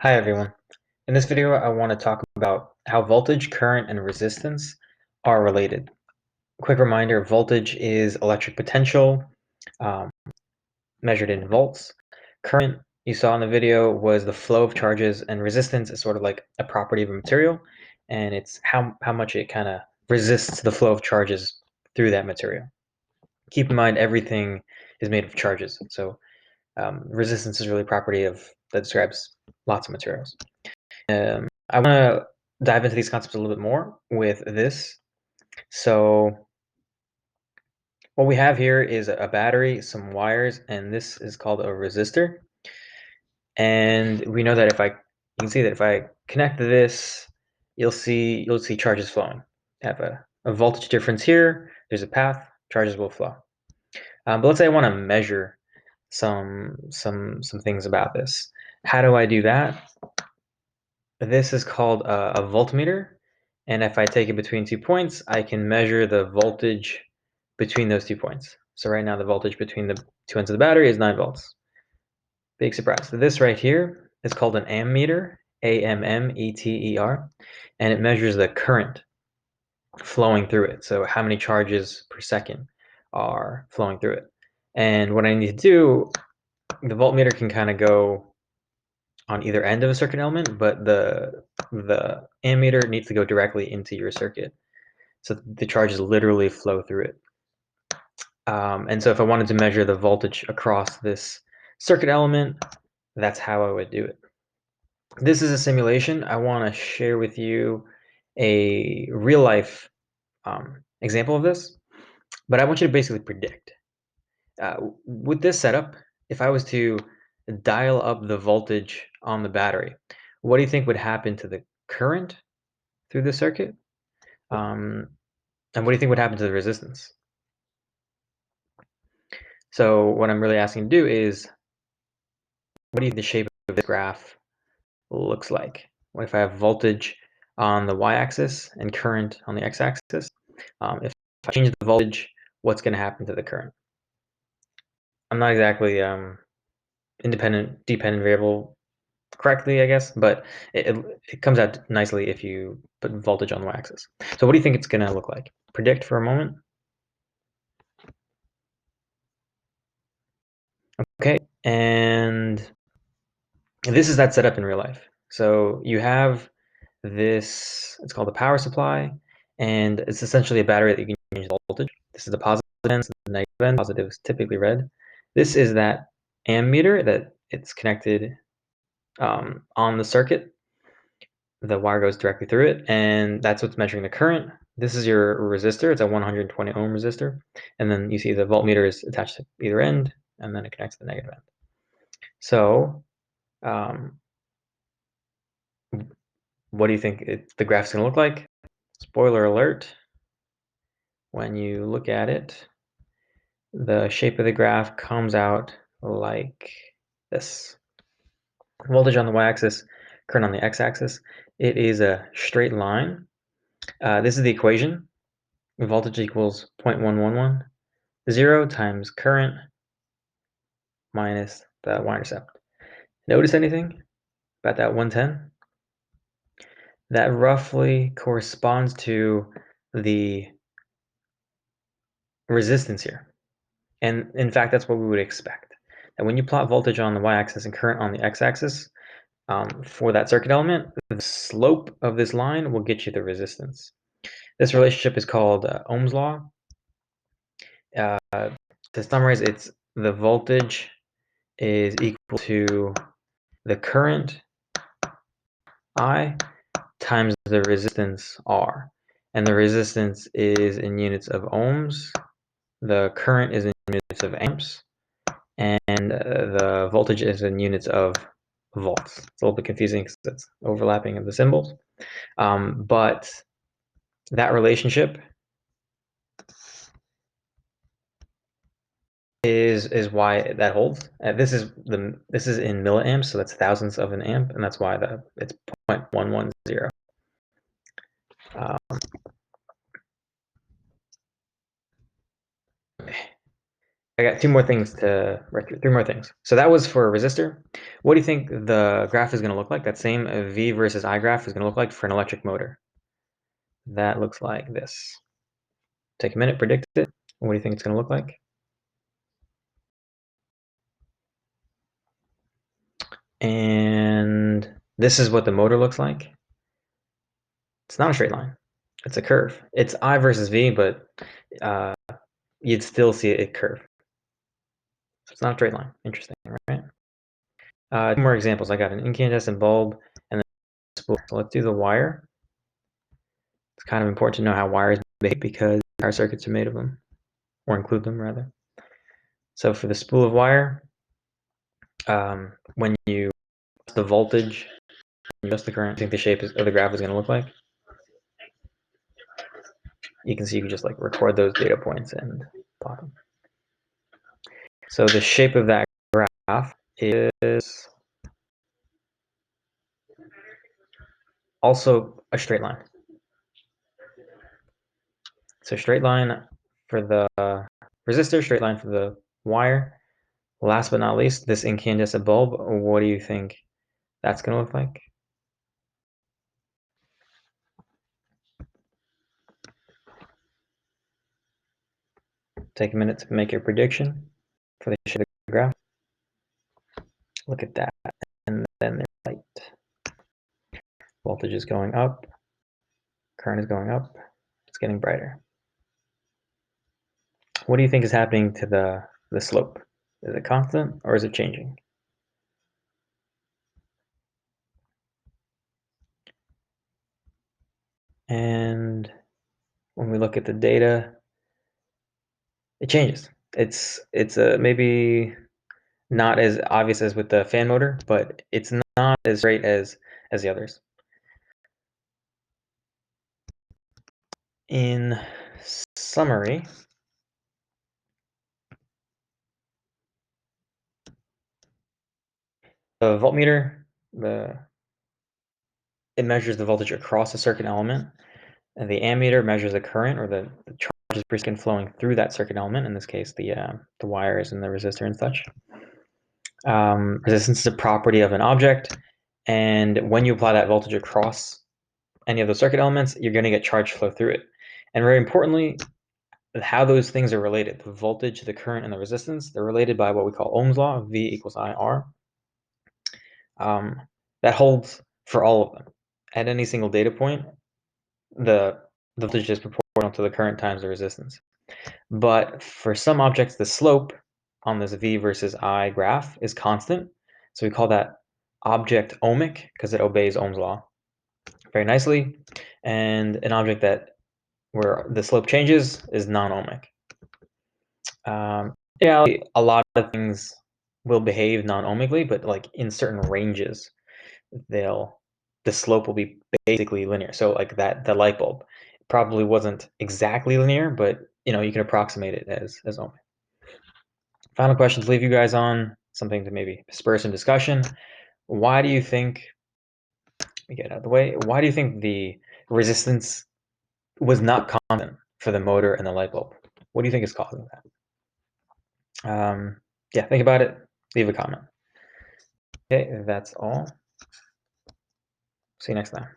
Hi everyone. In this video, I want to talk about how voltage, current, and resistance are related. Quick reminder, voltage is electric potential um, measured in volts. Current, you saw in the video, was the flow of charges, and resistance is sort of like a property of a material, and it's how much it kind of resists the flow of charges through that material. Keep in mind, everything is made of charges, so resistance is really a property that describes lots of materials. I want to dive into these concepts a little bit more with this. So what we have here is a battery, some wires, and this is called a resistor. And we know that you can see that if I connect this, you'll see charges flowing. Have a voltage difference here. There's a path. Charges will flow. But let's say I want to measure some things about this. How do I do that? This is called a voltmeter, and if I take it between 2 points, I can measure the voltage between those 2 points. So right now the voltage between the two ends of the battery is 9 volts. Big surprise. So this right here is called an ammeter, A-M-M-E-T-E-R, and it measures the current flowing through it. So how many charges per second are flowing through it. And what I need to do, the voltmeter can kind of go on either end of a circuit element, but the ammeter needs to go directly into your circuit, so the charges literally flow through it. And so if I wanted to measure the voltage across this circuit element, that's how I would do it. This is a simulation. I want to share with you a real life example of this, but I want you to basically predict. With this setup, if I was to dial up the voltage on the battery, what do you think would happen to the current through the circuit? And what do you think would happen to the resistance? So what I'm really asking you to do is, what do you think the shape of this graph looks like? What if I have voltage on the y-axis and current on the x-axis? If I change the voltage, what's going to happen to the current? I'm not exactly dependent variable correctly, I guess, but it comes out nicely if you put voltage on the y-axis. So what do you think it's going to look like? Predict for a moment. Okay, and this is that setup in real life. So you have this, it's called a power supply, and it's essentially a battery that you can change the voltage. This is the positive end, the negative end. Positive is typically red. This is that ammeter that it's connected on the circuit. The wire goes directly through it, and that's what's measuring the current. This is your resistor. It's a 120 ohm resistor, and then you see the voltmeter is attached to either end, and then it connects to the negative end. So um, what do you think the graph's going to look like? Spoiler alert, when you look at it, the shape of the graph comes out like this. Voltage on the y-axis, current on the x-axis. It is a straight line. This is the equation. Voltage equals 0.111. 0 times current minus the y-intercept. Notice anything about that 110? That roughly corresponds to the resistance here. And in fact, that's what we would expect. And when you plot voltage on the y-axis and current on the x-axis, for that circuit element, the slope of this line will get you the resistance. This relationship is called Ohm's law. To summarize, it's the voltage is equal to the current I times the resistance R. And the resistance is in units of ohms. The current is in units of amps. And the voltage is in units of volts. It's a little bit confusing because it's overlapping of the symbols. But that relationship is why that holds. This is in milliamps, so that's thousandths of an amp, and that's why it's 0.110. Um, I got two more things to write through, three more things. So that was for a resistor. What do you think the graph is going to look like? That same V versus I graph is going to look like for an electric motor. That looks like this. Take a minute, predict it. What do you think it's going to look like? And this is what the motor looks like. It's not a straight line. It's a curve. It's I versus V, but you'd still see it curve. So it's not a straight line. Interesting, right? Two more examples. I got an incandescent bulb and then a spool. So let's do the wire. It's kind of important to know how wires behave because our circuits are made of them, or include them rather. So for the spool of wire, when you the voltage, you adjust the current, I think the shape of the graph is going to look like. You can see you can just like record those data points and plot them. So the shape of that graph is also a straight line. So straight line for the resistor, straight line for the wire. Last but not least, this incandescent bulb, what do you think that's going to look like? Take a minute to make your prediction for the shape of the graph. Look at that. And then there's light. Voltage is going up. Current is going up. It's getting brighter. What do you think is happening to the slope? Is it constant or is it changing? And when we look at the data, it changes. It's maybe not as obvious as with the fan motor, but it's not as great as the others. In summary, the voltmeter, it measures the voltage across a circuit element, and the ammeter measures the current or the charges per second flowing through that circuit element. In this case, the wires and the resistor and such. Resistance is a property of an object, and when you apply that voltage across any of the circuit elements, you're going to get charge flow through it. And very importantly, how those things are related, the voltage, the current, and the resistance, they're related by what we call Ohm's law, V equals IR. That holds for all of them. At any single data point, the voltage is proportional to the current times the resistance. But for some objects, the slope on this V versus I graph is constant. So we call that object ohmic because it obeys Ohm's law very nicely. And an object that where the slope changes is non-ohmic. Yeah, a lot of things will behave non-ohmically, but like in certain ranges, the slope will be basically linear. So like the light bulb probably wasn't exactly linear, but you can approximate it as ohmic. Final question to leave you guys on, something to maybe spur some discussion. Why do you think, let me get out of the way, why do you think the resistance was not constant for the motor and the light bulb? What do you think is causing that? Yeah, think about it, leave a comment. Okay, that's all. See you next time.